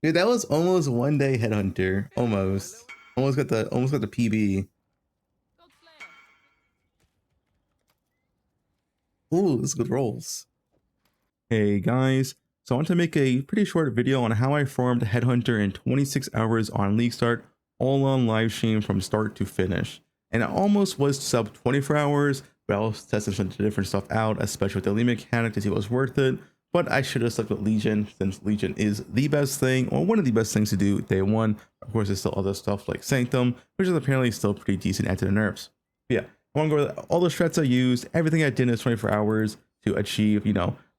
Dude, that was almost 1 day headhunter. Almost. Almost got the PB. Ooh, this is good rolls. Hey guys, so I want to make a pretty short video on how I farmed Headhunter in 26 hours on League Start, all on live stream from start to finish. And I almost was sub 24 hours, but I was testing some different stuff out, especially with the League mechanic to see what was worth it. But I should have stuck with Legion, since Legion is the best thing, or one of the best things to do day one. Of course, there's still other stuff like Sanctum, which is apparently still pretty decent after the nerfs. But yeah, I want to go over all the strats I used, everything I did in those 24 hours to achieve,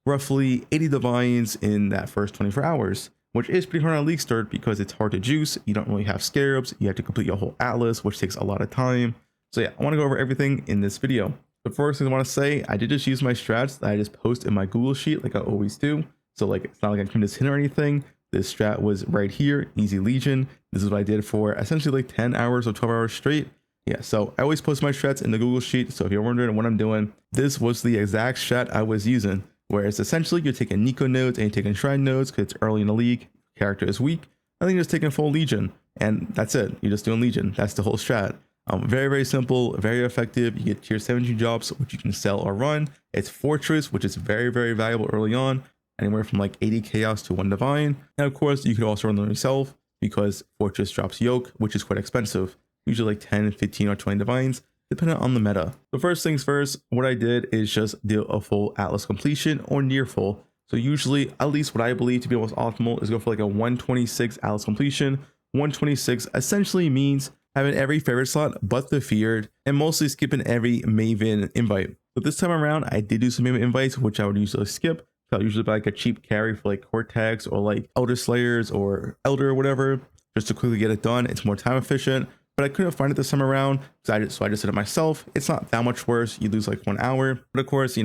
roughly 80 divines in that first 24 hours, which is pretty hard on League Start because it's hard to juice. You don't really have scarabs. You have to complete your whole atlas, which takes a lot of time. So yeah, I want to go over everything in this video. The first thing I want to say, I did just use my strats that I just post in my Google sheet like I always do. So like, it's not like I can just hit or anything. This strat was right here, Easy Legion. This is what I did for essentially like 10 hours or 12 hours straight. Yeah, so I always post my strats in the Google sheet. So if you're wondering what I'm doing, this was the exact strat I was using. Whereas essentially you're taking Nico nodes and you're taking Shrine nodes because it's early in the league, character is weak. I think you're just taking full Legion and that's it. You're just doing Legion. That's the whole strat. Very, very simple, very effective. You get tier 17 jobs, which you can sell or run. It's Fortress, which is very, very valuable early on, anywhere from like 80 chaos to 1 divine. And of course, you could also run them yourself because Fortress drops Yoke, which is quite expensive, usually like 10, 15, or 20 divines, depending on the meta. So first things first, what I did is just do a full Atlas completion or near full. So usually, at least what I believe to be most optimal is go for like a 126 Atlas completion. 126 essentially means having every favorite slot but the feared, and mostly skipping every Maven invite. But this time around, I did do some Maven invites, which I would usually skip. So I'll usually buy like a cheap carry for like Cortex or like Elder Slayers or Elder or whatever, just to quickly get it done. It's more time efficient. But I couldn't find it this time around, so I just did it myself. It's not that much worse. You lose like 1 hour, but of course,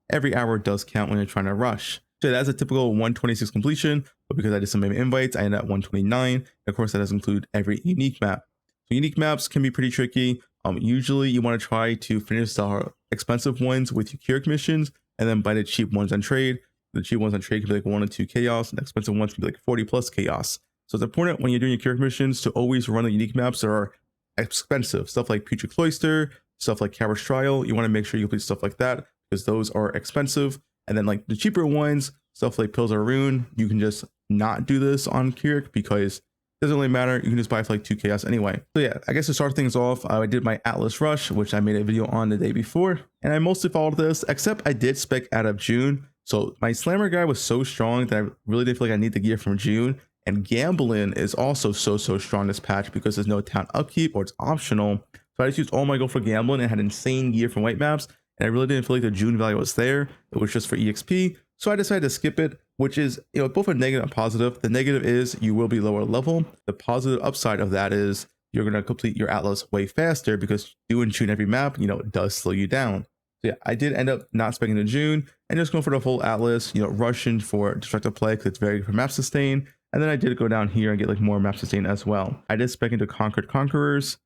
every hour does count when you're trying to rush. So that's a typical 126 completion, but because I did some Maven invites, I ended at 129. Of course, that does include every unique map. So unique maps can be pretty tricky. Usually you want to try to finish the expensive ones with your Keurig missions and then buy the cheap ones on trade. The cheap ones on trade can be like 1 or 2 chaos, and the expensive ones can be like 40 plus chaos. So it's important when you're doing your Keurig missions to always run the unique maps that are expensive. Stuff like Putrid Cloister, stuff like Coward's Trial. You want to make sure you complete stuff like that because those are expensive. And then like the cheaper ones, stuff like Pills of Rune, you can just not do this on Keurig because doesn't really matter. You can just buy for like 2 chaos anyway. So yeah, I guess to start things off, I did my Atlas Rush, which I made a video on the day before, and I mostly followed this, except I did spec out of June. So my Slammer guy was so strong that I really didn't feel like I need the gear from June. And Gambling is also so strong this patch because there's no town upkeep or it's optional. So I just used all my gold for Gambling and had insane gear from white maps. And I really didn't feel like the June value was there. It was just for EXP. So I decided to skip it, which is, both a negative and positive. The negative is you will be lower level. The positive upside of that is you're going to complete your Atlas way faster because doing June every map, it does slow you down. So yeah, I did end up not spending the June and just going for the full Atlas, rushing for Destructive Play because it's very good for map sustain. And then I did go down here and get like more map sustain as well. I did spec into Conquered Conquerors,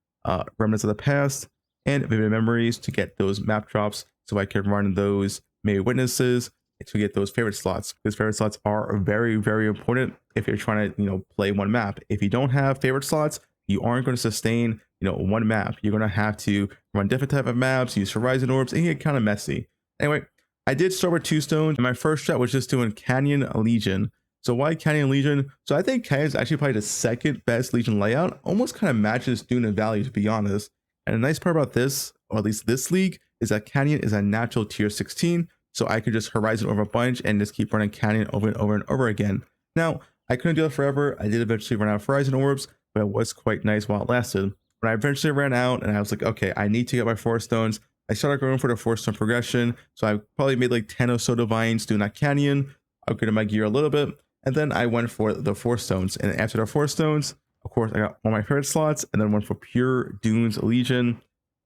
Remnants of the Past, and Vivid Memories to get those map drops so I can run those Maybe Witnesses to get those favorite slots, because favorite slots are very, very important if you're trying to, play one map. If you don't have favorite slots, you aren't going to sustain, one map. You're going to have to run different type of maps, use Horizon Orbs, and get kind of messy. Anyway, I did start with 2 stones, and my first strat was just doing Canyon Legion. So why Canyon Legion? So I think Canyon is actually probably the second best Legion layout. Almost kind of matches Dune and Valley, to be honest. And the nice part about this, or at least this league, is that Canyon is a natural tier 16. So I could just Horizon over a bunch and just keep running Canyon over and over and over again. Now, I couldn't do it forever. I did eventually run out of Horizon Orbs, but it was quite nice while it lasted. When I eventually ran out and I was like, okay, I need to get my 4 stones, I started going for the 4-stone progression. So I probably made like 10 or so divines doing that Canyon, upgraded my gear a little bit, and then I went for the 4 stones. And after the 4 stones, of course, I got all my favorite slots and then went for pure Dunes Legion.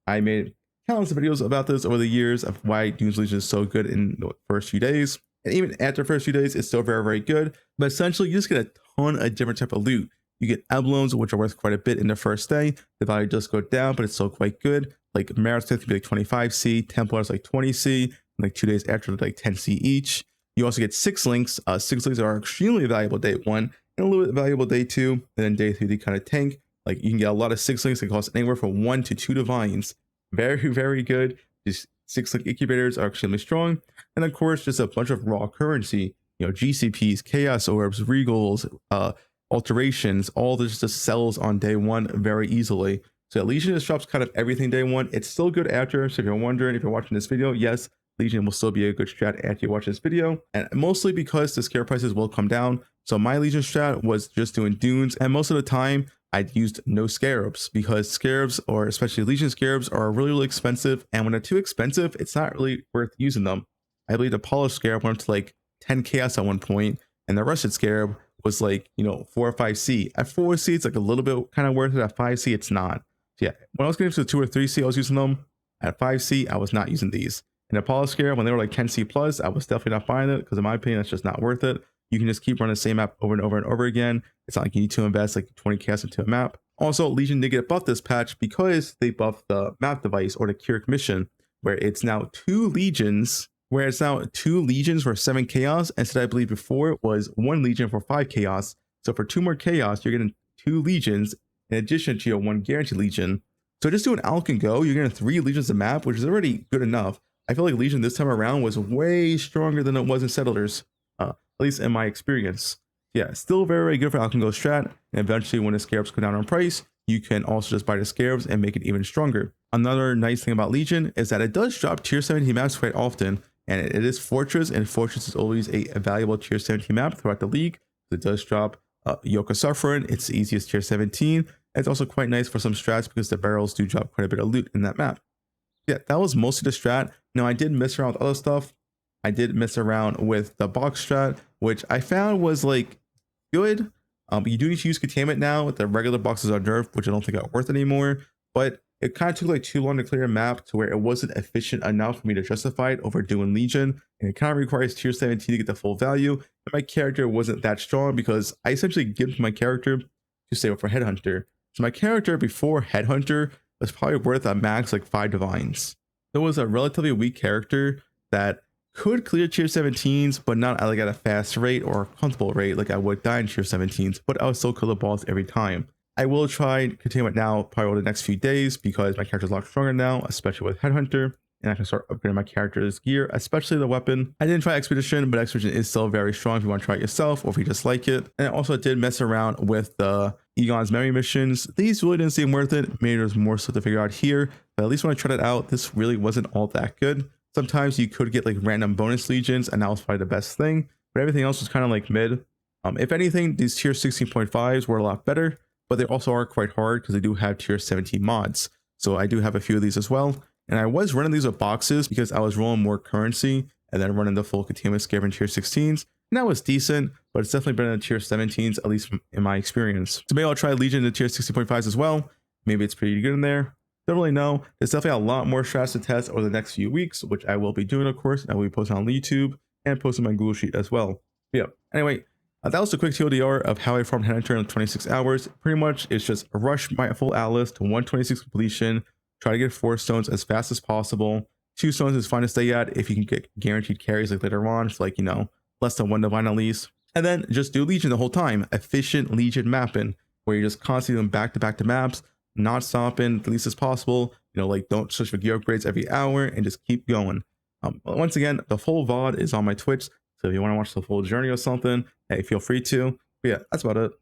I made countless of videos about this over the years of why Dunes Legion is so good in the first few days. And even after the first few days, it's still very, very good. But essentially, you just get a ton of different type of loot. You get emblems, which are worth quite a bit in the first day. The value does go down, but it's still quite good. Like Marismith can be like 25C, Templars like 20C, and like 2 days after like 10C each. You also get 6 links. 6 links are extremely valuable day one. and a little bit valuable day 2, and then day 3 they kind of tank. Like you can get a lot of 6-links that cost anywhere from 1 to 2 divines. Very, very good. These 6-link incubators are extremely strong. And of course, just a bunch of raw currency, you know, GCPs, Chaos Orbs, Regals, alterations, all this just sells on day 1 very easily. So yeah, Legion just drops kind of everything day 1. It's still good after. So if you're wondering, if you're watching this video, yes, Legion will still be a good strat after you watch this video, and mostly because the scare prices will come down. So my Legion strat was just doing dunes, and most of the time I used no scarabs, because scarabs, or especially Legion scarabs, are really, really expensive, and when they're too expensive, it's not really worth using them. I believe the polished scarab went up to like 10 chaos at one point, and the rusted scarab was like, you know, 4 or 5C. At 4C, it's like a little bit kind of worth it. At 5C, it's not. So yeah, when I was getting to 2 or 3C, I was using them. At 5C, I was not using these. And the polished scarab, when they were like 10C plus, I was definitely not buying it, because in my opinion, that's just not worth it. You can just keep running the same map over and over and over again. It's not like you need to invest like 20 chaos into a map. Also, Legion did get buffed this patch because they buffed the map device, or the Keurig mission, where it's now 2 legions, for 7 chaos, instead I believe before it was 1 legion for 5 chaos. So for 2 more chaos, you're getting 2 legions in addition to your 1 guaranteed legion. So just doing Alch and Go, you're getting 3 legions a map, which is already good enough. I feel like Legion this time around was way stronger than it was in Settlers, at least in my experience. Yeah, still very, very good for Alch and Go strat, and eventually when the scarabs go down on price, you can also just buy the scarabs and make it even stronger. Another nice thing about Legion is that it does drop tier 17 maps quite often, and it is Fortress, and Fortress is always a valuable tier 17 map throughout the league. It does drop Yoke of Suffering, it's the easiest tier 17. It's also quite nice for some strats because the barrels do drop quite a bit of loot in that map. Yeah, that was mostly the strat. Now I did mess around with other stuff. I did mess around with the box strat, which I found was like good. You do need to use containment now. The regular boxes are nerfed, which I don't think are worth anymore. But it kind of took like too long to clear a map to where it wasn't efficient enough for me to justify it over doing Legion. And it kind of requires tier 17 to get the full value. And my character wasn't that strong because I essentially gimped my character to save up for Headhunter. So my character before Headhunter was probably worth a max like 5 divines. There was a relatively weak character that could clear tier 17s, but not like at a fast rate or a comfortable rate like I would die in tier 17s, but I would still kill the boss every time. I will try containment now probably over the next few days because my character is a lot stronger now, especially with Headhunter, and I can start upgrading my character's gear, especially the weapon. I didn't try Expedition, but Expedition is still very strong if you want to try it yourself or if you just like it. And I also did mess around with the Egon's memory missions. These really didn't seem worth it. Maybe there's more stuff to figure out here, but at least when I tried it out, this really wasn't all that good. Sometimes you could get like random bonus legions, and that was probably the best thing, but everything else was kind of like mid. If anything, these tier 16.5s were a lot better, but they also are quite hard because they do have tier 17 mods. So I do have a few of these as well. And I was running these with boxes because I was rolling more currency and then running the full containment scare in tier 16s. And that was decent, but it's definitely better than tier 17s, at least in my experience. So maybe I'll try Legion to tier 60.5s as well. Maybe it's pretty good in there. Don't really know. There's definitely a lot more strats to test over the next few weeks, which I will be doing, of course. I will be posting on YouTube and posting my Google Sheet as well. But yeah, anyway, that was a quick TLDR of how I farmed Headhunter in 26 hours. Pretty much, it's just rush my full Atlas to 126 completion, try to get 4 stones as fast as possible. 2 stones is fine to stay at if you can get guaranteed carries like later on, for like, you know, less than 1 divine at least. And then just do Legion the whole time. Efficient Legion mapping, where you're just constantly doing back-to-back to maps, not stopping the least as possible. You know, like don't search for gear upgrades every hour and just keep going. Once again, the full VOD is on my Twitch. So if you want to watch the full journey or something, hey, feel free to. But yeah, that's about it.